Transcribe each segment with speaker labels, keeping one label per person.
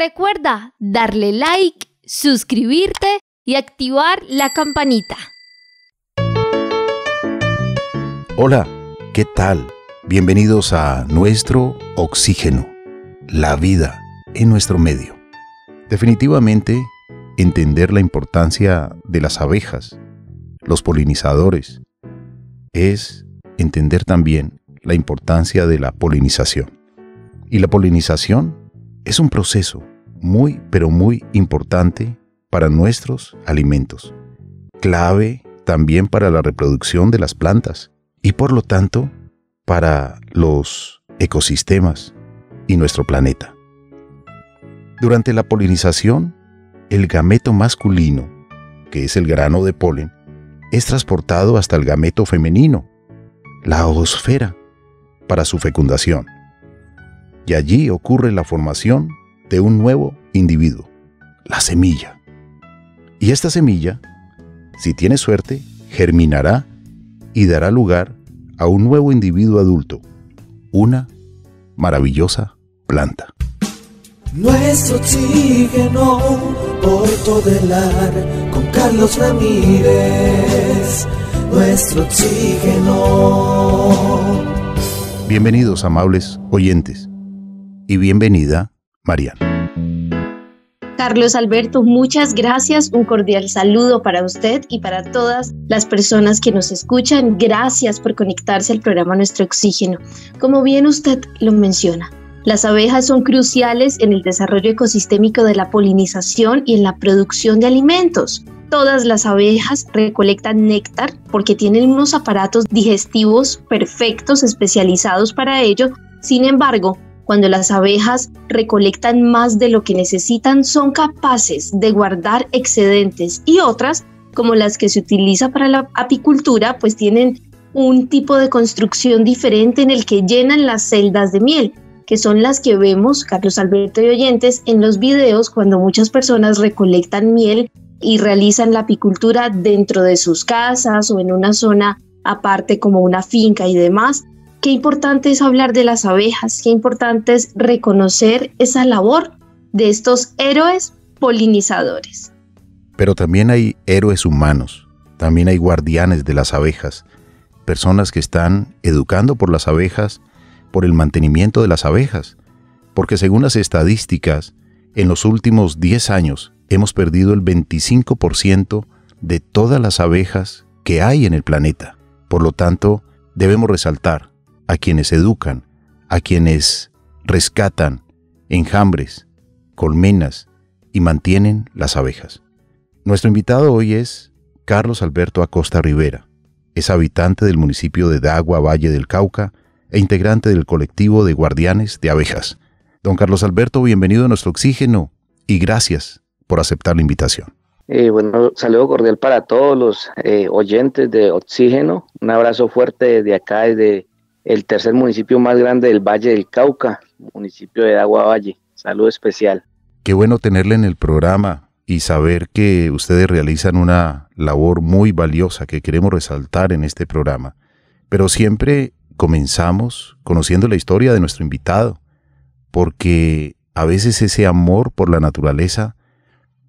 Speaker 1: Recuerda darle like, suscribirte y activar la campanita.
Speaker 2: Hola, ¿qué tal? Bienvenidos a nuestro oxígeno, la vida en nuestro medio. Definitivamente, entender la importancia de las abejas, los polinizadores, es entender también la importancia de la polinización. Y la polinización es un proceso muy, pero muy importante para nuestros alimentos, clave también para la reproducción de las plantas y por lo tanto para los ecosistemas y nuestro planeta. Durante la polinización, el gameto masculino, que es el grano de polen, es transportado hasta el gameto femenino, la oosfera, para su fecundación. Y allí ocurre la formación de un nuevo individuo, la semilla. Y esta semilla, si tiene suerte, germinará y dará lugar a un nuevo individuo adulto, una maravillosa planta.
Speaker 3: Nuestro oxígeno por todo el ar con Carlos Ramírez. Nuestro oxígeno.
Speaker 2: Bienvenidos, amables oyentes, y bienvenida, Mariana.
Speaker 4: Carlos Alberto, muchas gracias, un cordial saludo para usted y para todas las personas que nos escuchan. Gracias por conectarse al programa Nuestro Oxígeno. Como bien usted lo menciona, las abejas son cruciales en el desarrollo ecosistémico de la polinización y en la producción de alimentos. Todas las abejas recolectan néctar porque tienen unos aparatos digestivos perfectos, especializados para ello. Sin embargo, cuando las abejas recolectan más de lo que necesitan, son capaces de guardar excedentes, y otras, como las que se utiliza para la apicultura, pues tienen un tipo de construcción diferente en el que llenan las celdas de miel, que son las que vemos, Carlos Alberto y oyentes, en los videos cuando muchas personas recolectan miel y realizan la apicultura dentro de sus casas o en una zona aparte como una finca y demás. Qué importante es hablar de las abejas, qué importante es reconocer esa labor de estos héroes polinizadores.
Speaker 2: Pero también hay héroes humanos, también hay guardianes de las abejas, personas que están educando por las abejas, por el mantenimiento de las abejas, porque según las estadísticas, en los últimos 10 años hemos perdido el 25% de todas las abejas que hay en el planeta. Por lo tanto, debemos resaltar a quienes educan, a quienes rescatan enjambres, colmenas y mantienen las abejas. Nuestro invitado hoy es Carlos Alberto Acosta Rivera. Es habitante del municipio de Dagua, Valle del Cauca, e integrante del colectivo de guardianes de abejas. Don Carlos Alberto, bienvenido a Nuestro Oxígeno y gracias por aceptar la invitación.
Speaker 5: Bueno, saludo cordial para todos los oyentes de Oxígeno. Un abrazo fuerte desde acá, desde el tercer municipio más grande del Valle del Cauca, municipio de Dagua Valle. Saludo especial.
Speaker 2: Qué bueno tenerle en el programa y saber que ustedes realizan una labor muy valiosa que queremos resaltar en este programa. Pero siempre comenzamos conociendo la historia de nuestro invitado, porque a veces ese amor por la naturaleza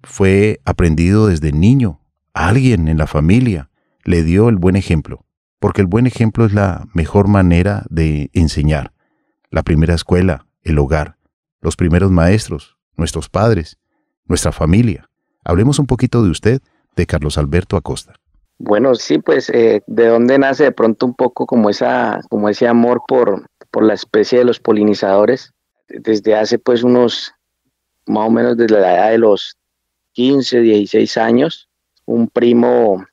Speaker 2: fue aprendido desde niño. Alguien en la familia le dio el buen ejemplo, porque el buen ejemplo es la mejor manera de enseñar. La primera escuela, el hogar, los primeros maestros, nuestros padres, nuestra familia. Hablemos un poquito de usted, de Carlos Alberto Acosta.
Speaker 5: Bueno, sí, pues de dónde nace de pronto un poco como ese amor por la especie de los polinizadores. Desde hace pues unos, más o menos desde la edad de los 15, 16 años, un primo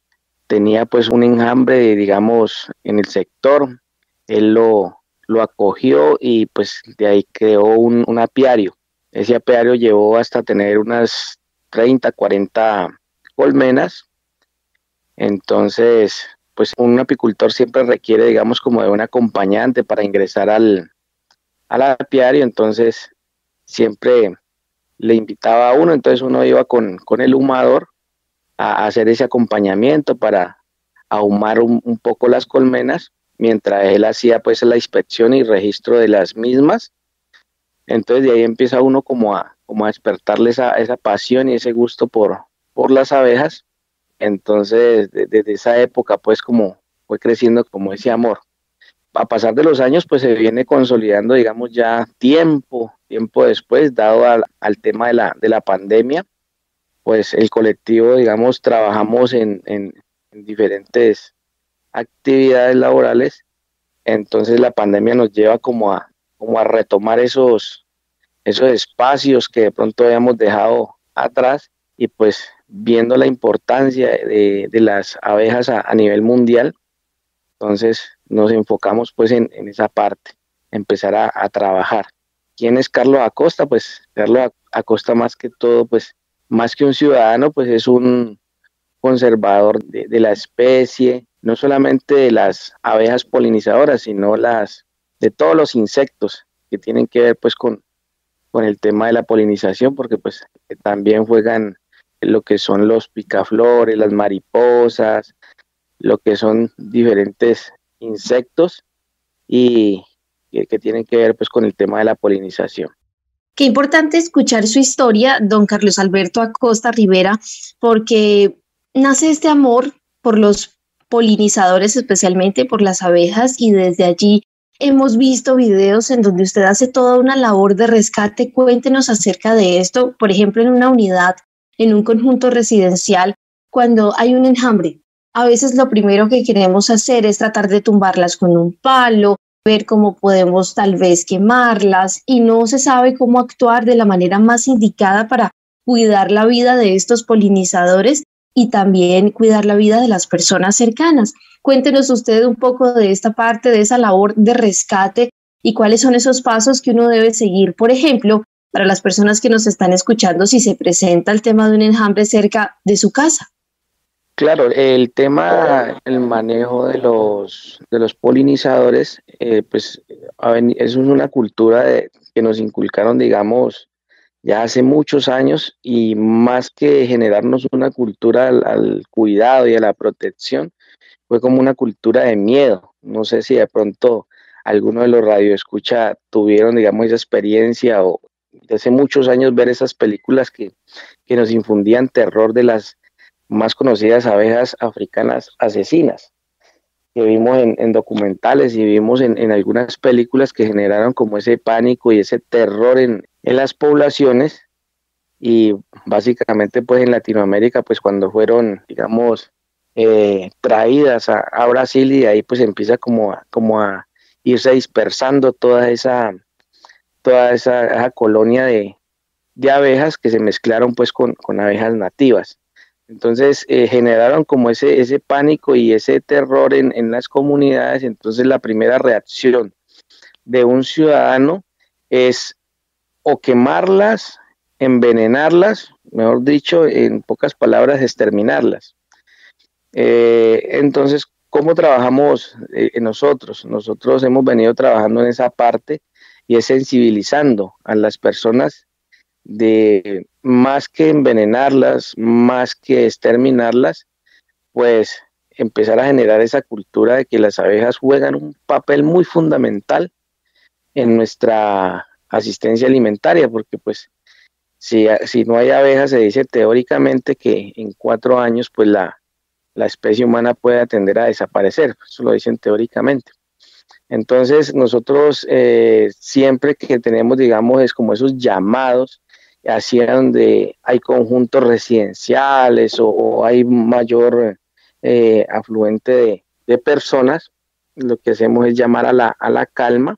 Speaker 5: tenía pues un enjambre, digamos, en el sector. Él lo acogió y pues de ahí creó un apiario. Ese apiario llevó hasta tener unas 30, 40 colmenas. Entonces, pues un apicultor siempre requiere, digamos, como de un acompañante para ingresar al apiario. Entonces, siempre le invitaba a uno, entonces uno iba con el humador a hacer ese acompañamiento para ahumar un poco las colmenas, mientras él hacía pues la inspección y registro de las mismas. Entonces de ahí empieza uno como a como a despertarle esa pasión y ese gusto por las abejas. Entonces, desde esa época, pues como fue creciendo como ese amor. A pasar de los años, pues se viene consolidando, digamos, ya tiempo después, dado al tema de la pandemia, pues el colectivo, digamos, trabajamos en diferentes actividades laborales. Entonces la pandemia nos lleva como a retomar esos espacios que de pronto habíamos dejado atrás, y pues viendo la importancia de las abejas a nivel mundial, entonces nos enfocamos pues en esa parte, empezar a trabajar. ¿Quién es Carlos Acosta? Pues Carlos Acosta, más que todo, pues más que un ciudadano, pues es un conservador de la especie, no solamente de las abejas polinizadoras, sino de todos los insectos que tienen que ver pues con el tema de la polinización, porque pues también juegan lo que son los picaflores, las mariposas, lo que son diferentes insectos y que tienen que ver pues con el tema de la polinización.
Speaker 4: Qué importante escuchar su historia, don Carlos Alberto Acosta Rivera, porque nace este amor por los polinizadores, especialmente por las abejas, y desde allí hemos visto videos en donde usted hace toda una labor de rescate. Cuéntenos acerca de esto, por ejemplo, en una unidad, en un conjunto residencial, cuando hay un enjambre. A veces lo primero que queremos hacer es tratar de tumbarlas con un palo, ver cómo podemos tal vez quemarlas, y no se sabe cómo actuar de la manera más indicada para cuidar la vida de estos polinizadores y también cuidar la vida de las personas cercanas. Cuéntenos usted un poco de esta parte, de esa labor de rescate y cuáles son esos pasos que uno debe seguir. Por ejemplo, para las personas que nos están escuchando, si se presenta el tema de un enjambre cerca de su casa.
Speaker 5: Claro, el tema, el manejo de los polinizadores, pues es una cultura que nos inculcaron, digamos, ya hace muchos años, y más que generarnos una cultura al cuidado y a la protección, fue como una cultura de miedo. No sé si de pronto alguno de los radioescucha tuvieron, digamos, esa experiencia, o de hace muchos años ver esas películas que nos infundían terror de las más conocidas abejas africanas asesinas, que vimos en documentales y vimos en algunas películas que generaron como ese pánico y ese terror en las poblaciones. Y básicamente pues en Latinoamérica, pues cuando fueron, digamos, traídas a Brasil, y de ahí pues empieza como a irse dispersando toda esa colonia de abejas que se mezclaron pues con abejas nativas. Entonces generaron como ese pánico y ese terror en las comunidades. Entonces la primera reacción de un ciudadano es o quemarlas, envenenarlas, mejor dicho, en pocas palabras, exterminarlas. Entonces, ¿cómo trabajamos nosotros? Nosotros hemos venido trabajando en esa parte, y es sensibilizando a las personas de más que envenenarlas, más que exterminarlas, pues empezar a generar esa cultura de que las abejas juegan un papel muy fundamental en nuestra asistencia alimentaria, porque pues si no hay abejas, se dice teóricamente que en 4 años pues la especie humana puede tender a desaparecer. Eso lo dicen teóricamente. Entonces nosotros siempre que tenemos, digamos, es como esos llamados hacia donde hay conjuntos residenciales o hay mayor afluente de personas, lo que hacemos es llamar a la calma,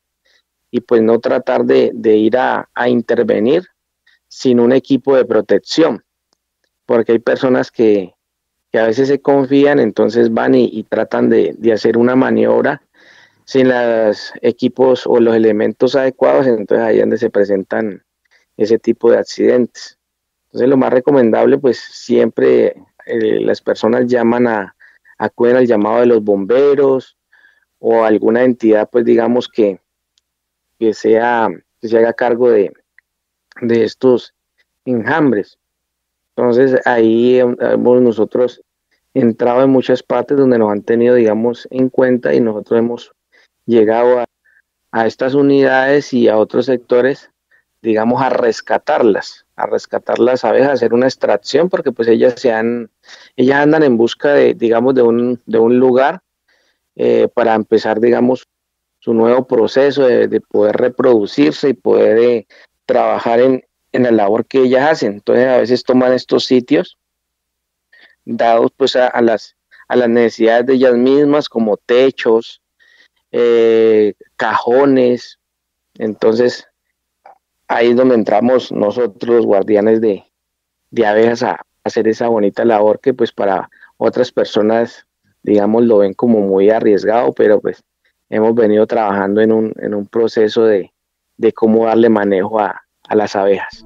Speaker 5: y pues no tratar de ir a intervenir sin un equipo de protección, porque hay personas que a veces se confían, entonces van y tratan de hacer una maniobra sin los equipos o los elementos adecuados. Entonces ahí es donde se presentan ese tipo de accidentes. Entonces lo más recomendable, pues siempre las personas acuden al llamado de los bomberos o alguna entidad, pues digamos que se haga cargo de estos enjambres. Entonces ahí hemos nosotros entrado en muchas partes donde nos han tenido, digamos, en cuenta, y nosotros hemos llegado a estas unidades y a otros sectores digamos, a rescatar las abejas, hacer una extracción, porque pues ellas andan en busca de, digamos, de un lugar para empezar, digamos, su nuevo proceso de poder reproducirse y poder trabajar en la labor que ellas hacen. Entonces a veces toman estos sitios dados pues a las necesidades de ellas mismas, como techos, cajones. Entonces ahí es donde entramos nosotros los guardianes de abejas a hacer esa bonita labor que pues para otras personas, digamos, lo ven como muy arriesgado, pero pues hemos venido trabajando en un proceso de cómo darle manejo a las abejas.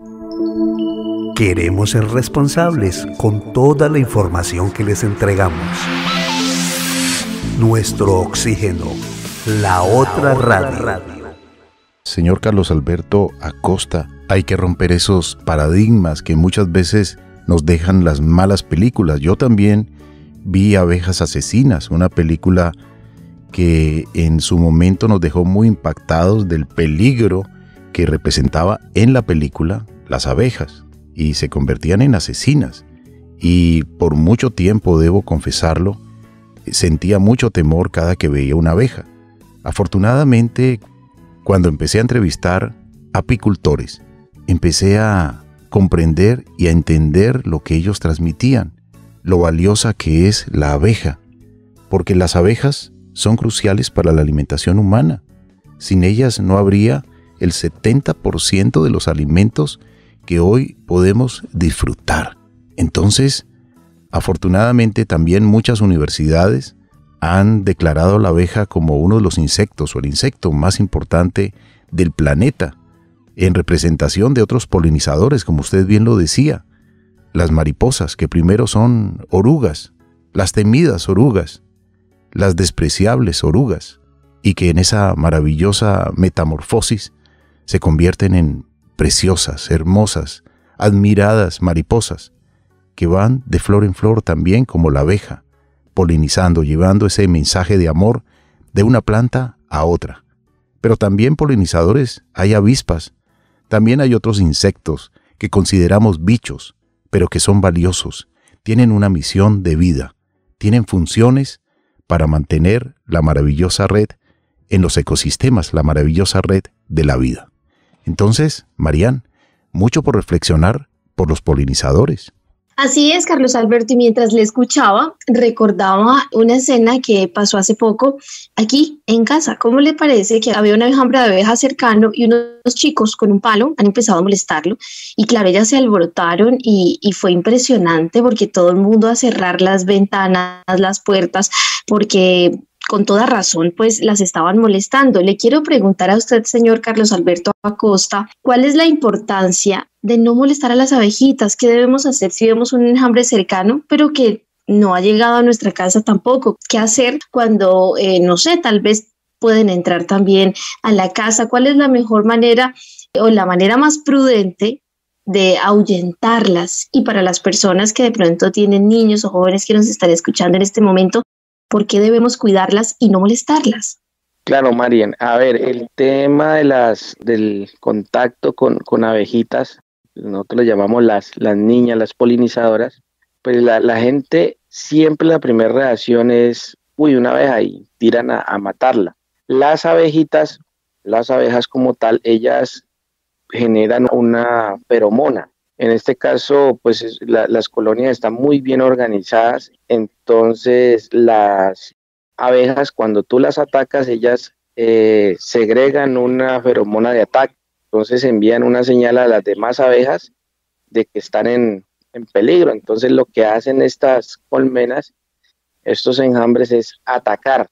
Speaker 6: Queremos ser responsables con toda la información que les entregamos. Nuestro oxígeno, la otra radio.
Speaker 2: Señor Carlos Alberto Acosta, hay que romper esos paradigmas que muchas veces nos dejan las malas películas. Yo también vi Abejas Asesinas, una película que en su momento nos dejó muy impactados del peligro que representaba en la película las abejas, y se convertían en asesinas. Y por mucho tiempo, debo confesarlo, sentía mucho temor cada que veía una abeja. Afortunadamente, cuando empecé a entrevistar apicultores, empecé a comprender y a entender lo que ellos transmitían, lo valiosa que es la abeja, porque las abejas son cruciales para la alimentación humana. Sin ellas no habría el 70% de los alimentos que hoy podemos disfrutar. Entonces, afortunadamente también muchas universidades han declarado la abeja como uno de los insectos o el insecto más importante del planeta, en representación de otros polinizadores, como usted bien lo decía. Las mariposas, que primero son orugas, las temidas orugas, las despreciables orugas, y que en esa maravillosa metamorfosis se convierten en preciosas, hermosas, admiradas mariposas, que van de flor en flor también como la abeja, polinizando, llevando ese mensaje de amor de una planta a otra. Pero también polinizadores, hay avispas, también hay otros insectos que consideramos bichos, pero que son valiosos, tienen una misión de vida, tienen funciones para mantener la maravillosa red en los ecosistemas, la maravillosa red de la vida. Entonces, Marian, mucho por reflexionar por los polinizadores.
Speaker 4: Así es, Carlos Alberto, y mientras le escuchaba, recordaba una escena que pasó hace poco aquí en casa. ¿Cómo le parece que había una enjambre de abejas cercano y unos chicos con un palo han empezado a molestarlo? Y claro, ellas se alborotaron y fue impresionante porque todo el mundo a cerrar las ventanas, las puertas, porque con toda razón, pues las estaban molestando. Le quiero preguntar a usted, señor Carlos Alberto Acosta, ¿cuál es la importancia de no molestar a las abejitas? ¿Qué debemos hacer si vemos un enjambre cercano, pero que no ha llegado a nuestra casa tampoco? ¿Qué hacer cuando, no sé, tal vez pueden entrar también a la casa? ¿Cuál es la mejor manera o la manera más prudente de ahuyentarlas? Y para las personas que de pronto tienen niños o jóvenes que nos están escuchando en este momento, ¿por qué debemos cuidarlas y no molestarlas?
Speaker 5: Claro, Marian. A ver, el tema del contacto con abejitas, nosotros le llamamos las niñas, las polinizadoras, pues la gente siempre la primera reacción es, uy, una abeja, y tiran a matarla. Las abejitas, las abejas como tal, ellas generan una feromona. En este caso, pues las colonias están muy bien organizadas, entonces las abejas, cuando tú las atacas, ellas segregan una feromona de ataque, entonces envían una señal a las demás abejas de que están en peligro. Entonces lo que hacen estas colmenas, estos enjambres, es atacar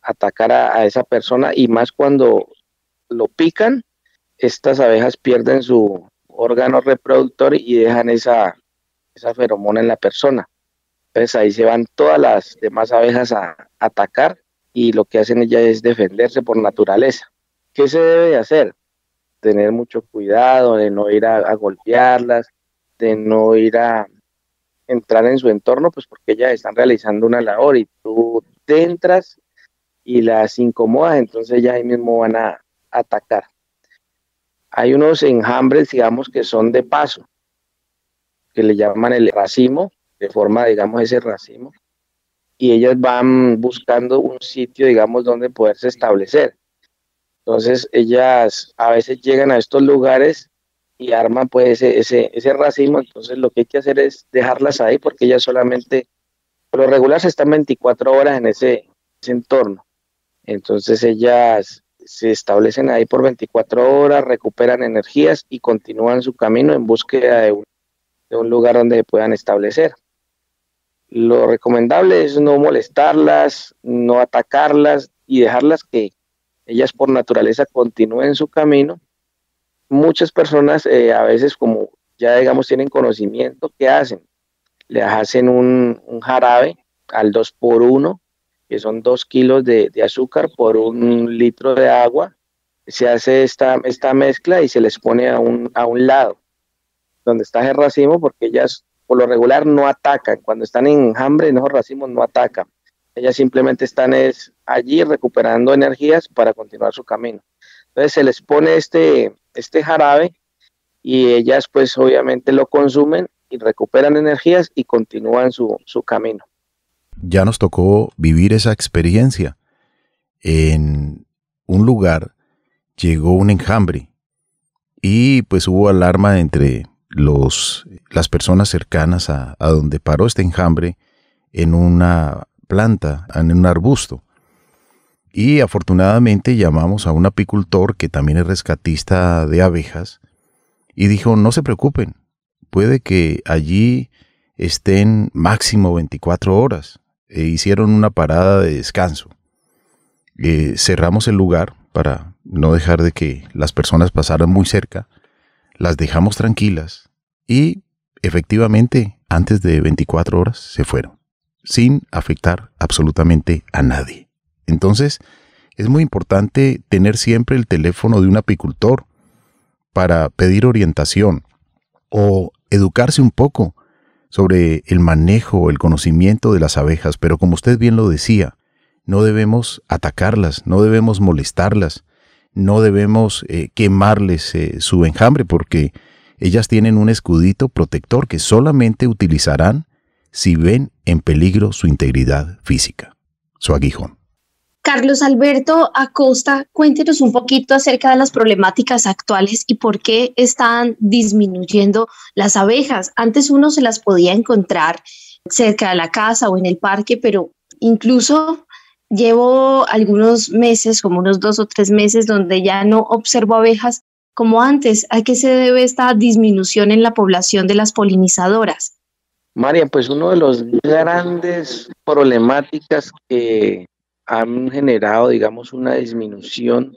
Speaker 5: a esa persona, y más cuando lo pican, estas abejas pierden su órgano reproductor y dejan esa feromona en la persona. Entonces ahí se van todas las demás abejas a atacar, y lo que hacen ellas es defenderse por naturaleza. ¿Qué se debe de hacer? Tener mucho cuidado de no ir a golpearlas, de no ir a entrar en su entorno, pues porque ellas están realizando una labor y tú te entras y las incomodas, entonces ellas ahí mismo van a atacar. Hay unos enjambres, digamos, que son de paso, que le llaman el racimo, de forma, digamos, ese racimo, y ellas van buscando un sitio, digamos, donde poderse establecer. Entonces, ellas a veces llegan a estos lugares y arman, pues, ese racimo. Entonces, lo que hay que hacer es dejarlas ahí, porque ellas solamente, por lo regular, se están 24 horas en ese entorno. Entonces, ellas se establecen ahí por 24 horas, recuperan energías y continúan su camino en búsqueda de un lugar donde se puedan establecer. Lo recomendable es no molestarlas, no atacarlas y dejarlas que ellas por naturaleza continúen su camino. Muchas personas a veces, como ya digamos tienen conocimiento, ¿qué hacen? Le hacen un jarabe al 2x1, que son 2 kilos de azúcar por 1 litro de agua. Se hace esta mezcla y se les pone a un lado, donde está el racimo, porque ellas por lo regular no atacan. Cuando están en enjambre, en esos racimos no atacan. Ellas simplemente están allí recuperando energías para continuar su camino. Entonces se les pone este jarabe y ellas pues obviamente lo consumen y recuperan energías y continúan su camino.
Speaker 2: Ya nos tocó vivir esa experiencia. En un lugar llegó un enjambre y pues hubo alarma entre las personas cercanas a donde paró este enjambre, en una planta, en un arbusto. Y afortunadamente llamamos a un apicultor que también es rescatista de abejas y dijo: no se preocupen, puede que allí estén máximo 24 horas. Hicieron una parada de descanso. Cerramos el lugar para no dejar de que las personas pasaran muy cerca. Las dejamos tranquilas y efectivamente antes de 24 horas se fueron, sin afectar absolutamente a nadie. Entonces es muy importante tener siempre el teléfono de un apicultor para pedir orientación o educarse un poco sobre el manejo, el conocimiento de las abejas, pero como usted bien lo decía, no debemos atacarlas, no debemos molestarlas, no debemos quemarles su enjambre, porque ellas tienen un escudito protector que solamente utilizarán si ven en peligro su integridad física, su aguijón.
Speaker 4: Carlos Alberto Acosta, cuéntenos un poquito acerca de las problemáticas actuales y por qué están disminuyendo las abejas. Antes uno se las podía encontrar cerca de la casa o en el parque, pero incluso llevo algunos meses, como unos 2 o 3 meses, donde ya no observo abejas como antes. ¿A qué se debe esta disminución en la población de las polinizadoras?
Speaker 5: María, pues uno de los grandes problemáticas que han generado, digamos, una disminución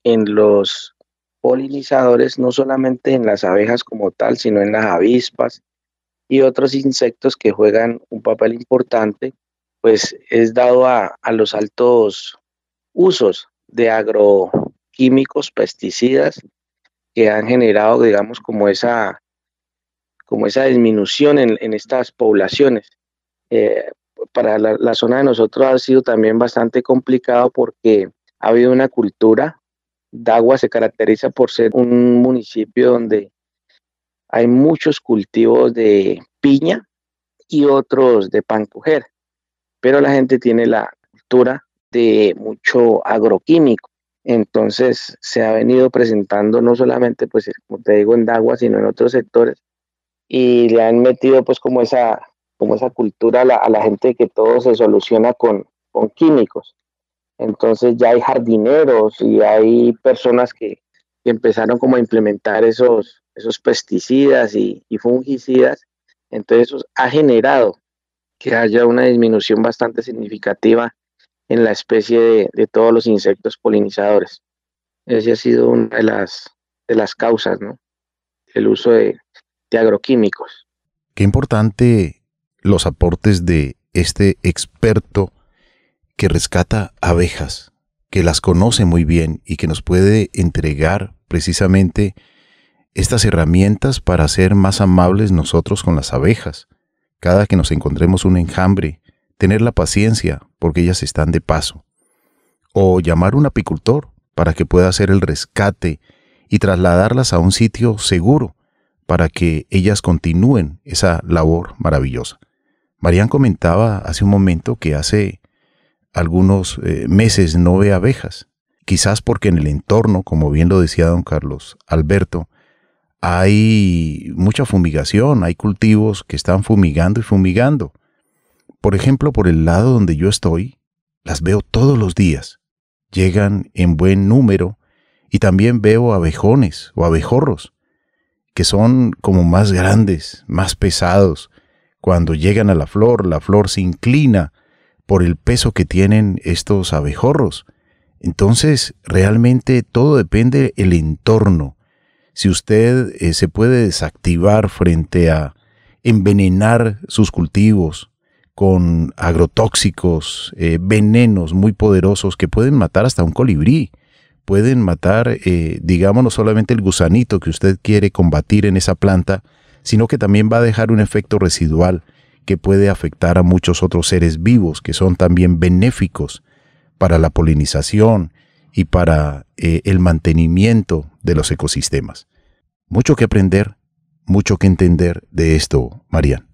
Speaker 5: en los polinizadores, no solamente en las abejas como tal, sino en las avispas y otros insectos que juegan un papel importante, pues es dado a los altos usos de agroquímicos, pesticidas, que han generado, digamos, como esa disminución en estas poblaciones. Para la zona de nosotros ha sido también bastante complicado porque ha habido una cultura. Dagua se caracteriza por ser un municipio donde hay muchos cultivos de piña y otros de pancoger, pero la gente tiene la cultura de mucho agroquímico. Entonces se ha venido presentando no solamente, pues como te digo, en Dagua, sino en otros sectores, y le han metido pues como esa cultura a la gente, que todo se soluciona con químicos. Entonces ya hay jardineros y hay personas que empezaron como a implementar esos pesticidas y fungicidas. Entonces eso ha generado que haya una disminución bastante significativa en la especie de todos los insectos polinizadores. Esa ha sido una de las causas, ¿no? El uso de agroquímicos.
Speaker 2: Qué importante los aportes de este experto que rescata abejas, que las conoce muy bien y que nos puede entregar precisamente estas herramientas para ser más amables nosotros con las abejas. Cada que nos encontremos un enjambre, tener la paciencia porque ellas están de paso. O llamar a un apicultor para que pueda hacer el rescate y trasladarlas a un sitio seguro para que ellas continúen esa labor maravillosa. Marian comentaba hace un momento que hace algunos meses no ve abejas, quizás porque en el entorno, como bien lo decía don Carlos Alberto, hay mucha fumigación, hay cultivos que están fumigando y fumigando. Por ejemplo, por el lado donde yo estoy, las veo todos los días. Llegan en buen número y también veo abejones o abejorros, que son como más grandes, más pesados. Cuando llegan a la flor se inclina por el peso que tienen estos abejorros. Entonces, realmente todo depende del entorno. Si usted se puede desactivar frente a envenenar sus cultivos con agrotóxicos, venenos muy poderosos que pueden matar hasta un colibrí, pueden matar, digamos, no solamente el gusanito que usted quiere combatir en esa planta, sino que también va a dejar un efecto residual que puede afectar a muchos otros seres vivos que son también benéficos para la polinización y para el mantenimiento de los ecosistemas. Mucho que aprender, mucho que entender de esto, Marian.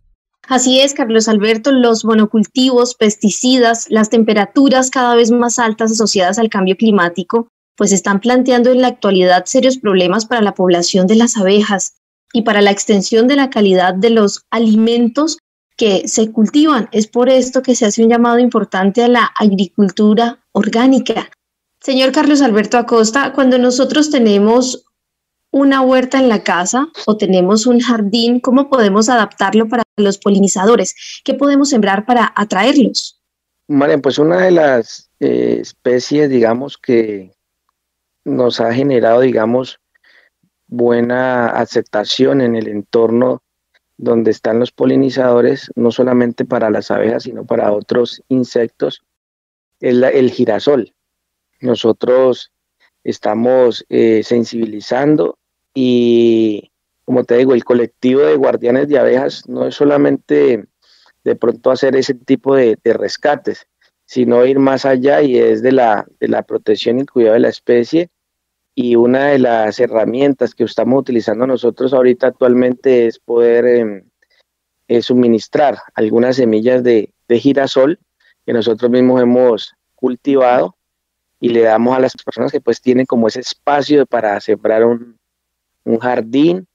Speaker 4: Así es, Carlos Alberto, los monocultivos, pesticidas, las temperaturas cada vez más altas asociadas al cambio climático, pues están planteando en la actualidad serios problemas para la población de las abejas y para la extensión de la calidad de los alimentos que se cultivan. Es por esto que se hace un llamado importante a la agricultura orgánica. Señor Carlos Alberto Acosta, cuando nosotros tenemos una huerta en la casa o tenemos un jardín, ¿cómo podemos adaptarlo para los polinizadores? ¿Qué podemos sembrar para atraerlos?
Speaker 5: Marian, pues una de las especies, digamos, que nos ha generado, digamos, buena aceptación en el entorno donde están los polinizadores, no solamente para las abejas, sino para otros insectos, es el girasol. Nosotros estamos sensibilizando y, como te digo, el colectivo de guardianes de abejas no es solamente de pronto hacer ese tipo de rescates, sino ir más allá y es de la protección y cuidado de la especie. Y una de las herramientas que estamos utilizando nosotros ahorita actualmente es poder suministrar algunas semillas de girasol que nosotros mismos hemos cultivado y le damos a las personas que pues tienen como ese espacio para sembrar un jardín.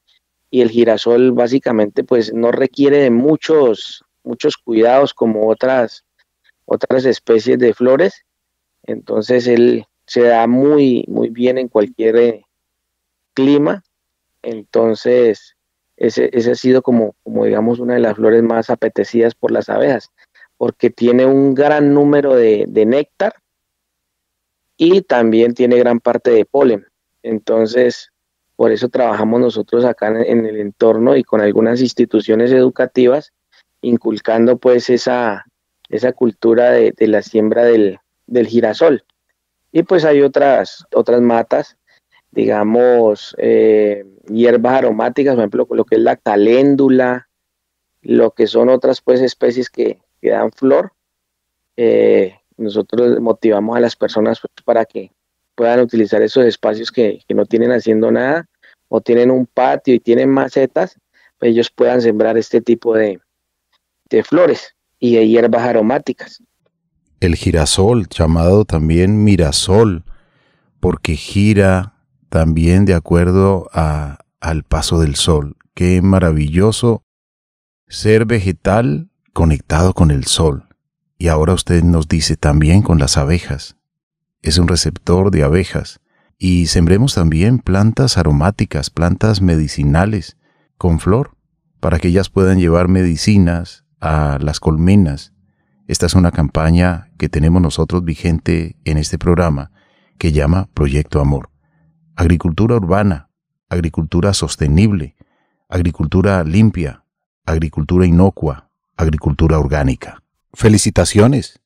Speaker 5: Y el girasol básicamente pues no requiere de muchos cuidados como otras especies de flores. Entonces él se da muy bien en cualquier clima. Entonces ese ha sido como digamos una de las flores más apetecidas por las abejas, porque tiene un gran número de néctar y también tiene gran parte de polen. Entonces por eso trabajamos nosotros acá en el entorno y con algunas instituciones educativas inculcando pues esa cultura de la siembra del girasol. Y pues hay otras matas, digamos, hierbas aromáticas, por ejemplo, lo que es la caléndula, lo que son otras pues especies que dan flor. Nosotros motivamos a las personas pues, para que puedan utilizar esos espacios que no tienen haciendo nada o tienen un patio y tienen macetas, pues ellos puedan sembrar este tipo de flores y de hierbas aromáticas.
Speaker 2: El girasol, llamado también mirasol, porque gira también de acuerdo al paso del sol. Qué maravilloso ser vegetal conectado con el sol. Y ahora usted nos dice también con las abejas. Es un receptor de abejas. Y sembremos también plantas aromáticas, plantas medicinales con flor, para que ellas puedan llevar medicinas a las colmenas. Esta es una campaña que tenemos nosotros vigente en este programa que llama Proyecto Amor. Agricultura urbana, agricultura sostenible, agricultura limpia, agricultura inocua, agricultura orgánica. Felicitaciones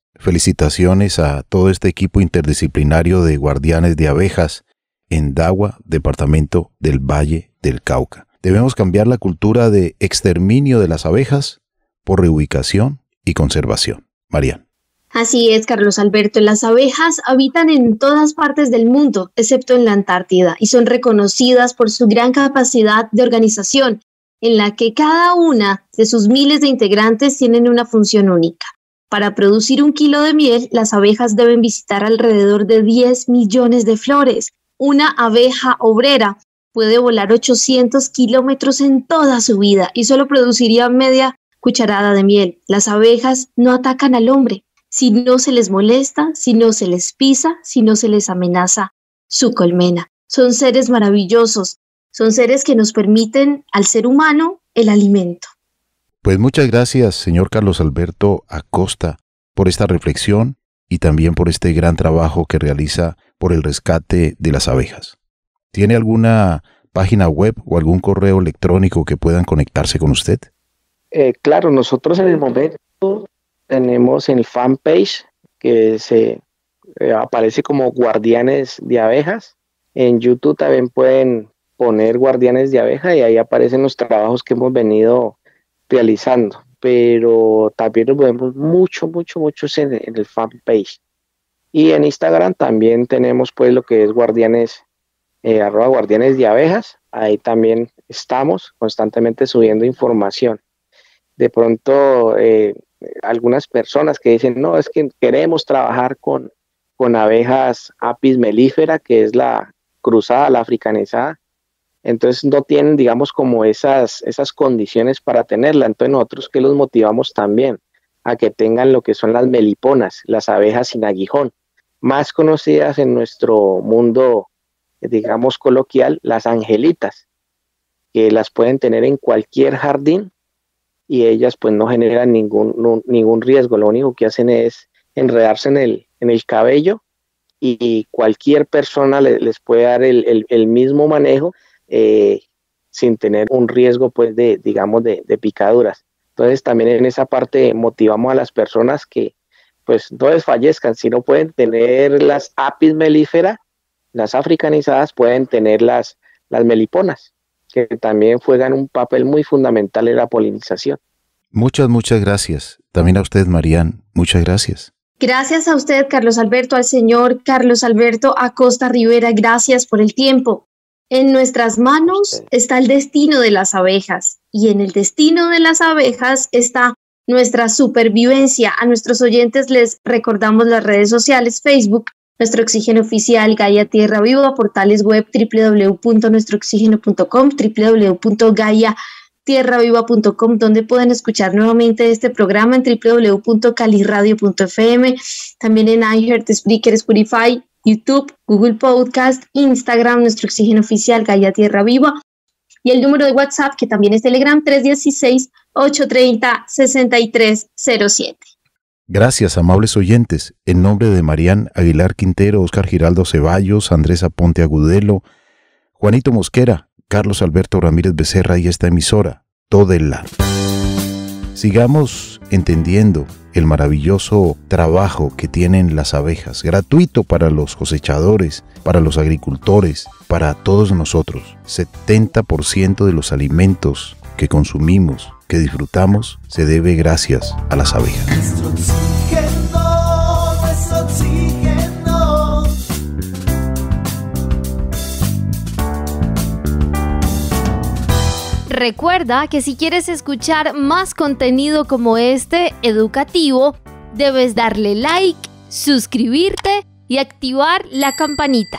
Speaker 2: a todo este equipo interdisciplinario de guardianes de abejas en Dagua, departamento del Valle del Cauca. Debemos cambiar la cultura de exterminio de las abejas por reubicación y conservación. Marian.
Speaker 4: Así es, Carlos Alberto. Las abejas habitan en todas partes del mundo, excepto en la Antártida, y son reconocidas por su gran capacidad de organización, en la que cada una de sus miles de integrantes tienen una función única. Para producir 1 kilo de miel, las abejas deben visitar alrededor de 10 millones de flores. Una abeja obrera puede volar 800 kilómetros en toda su vida y solo produciría media cucharada de miel. Las abejas no atacan al hombre si no se les molesta, si no se les pisa, si no se les amenaza su colmena. Son seres maravillosos, son seres que nos permiten al ser humano el alimento.
Speaker 2: Pues muchas gracias, señor Carlos Alberto Acosta, por esta reflexión y también por este gran trabajo que realiza por el rescate de las abejas. ¿Tiene alguna página web o algún correo electrónico que puedan conectarse con usted?
Speaker 5: Claro, nosotros en el momento tenemos el fanpage que se aparece como Guardianes de Abejas. En YouTube también pueden poner Guardianes de Abeja y ahí aparecen los trabajos que hemos venido realizando. Pero también nos vemos mucho en el fanpage. Y en Instagram también tenemos pues lo que es Guardianes, @Guardianes de Abejas. Ahí también estamos constantemente subiendo información. De pronto algunas personas que dicen, no, es que queremos trabajar con abejas Apis mellifera, que es la cruzada, la africanizada, entonces no tienen, digamos, como esas condiciones para tenerla. Entonces nosotros que los motivamos también a que tengan lo que son las meliponas, las abejas sin aguijón, más conocidas en nuestro mundo, digamos, coloquial, las angelitas, que las pueden tener en cualquier jardín y ellas pues no generan ningún riesgo. Lo único que hacen es enredarse en el cabello y cualquier persona les puede dar el mismo manejo sin tener un riesgo pues de picaduras. Entonces también en esa parte motivamos a las personas que pues no desfallezcan. Si no pueden tener las Apis mellifera, las africanizadas, pueden tener las meliponas, que también juegan un papel muy fundamental en la polinización.
Speaker 2: Muchas gracias. También a usted, Marian, muchas gracias.
Speaker 4: Gracias a usted, Carlos Alberto, al señor Carlos Alberto Acosta Rivera, gracias por el tiempo. En nuestras manos está el destino de las abejas y en el destino de las abejas está nuestra supervivencia. A nuestros oyentes les recordamos las redes sociales: Facebook, Nuestro Oxígeno Oficial, Gaia Tierra Viva, portales web www.nuestrooxigeno.com, www.gaiatierraviva.com, donde pueden escuchar nuevamente este programa, en www.caliradio.fm, también en iHeart, Spreaker, Spotify, YouTube, Google Podcast, Instagram, Nuestro Oxígeno Oficial, Gaia Tierra Viva, y el número de WhatsApp, que también es Telegram, 316-830-6307.
Speaker 2: Gracias, amables oyentes. En nombre de Marian Aguilar Quintero, Oscar Giraldo Ceballos, Andrés Aponte Agudelo, Juanito Mosquera, Carlos Alberto Ramírez Becerra y esta emisora, Todela. Sigamos entendiendo el maravilloso trabajo que tienen las abejas, gratuito para los cosechadores, para los agricultores, para todos nosotros. 70% de los alimentos que consumimos, que disfrutamos, se debe gracias a las abejas.
Speaker 3: Nuestro oxígeno.
Speaker 1: Recuerda que si quieres escuchar más contenido como este, educativo, debes darle like, suscribirte y activar la campanita.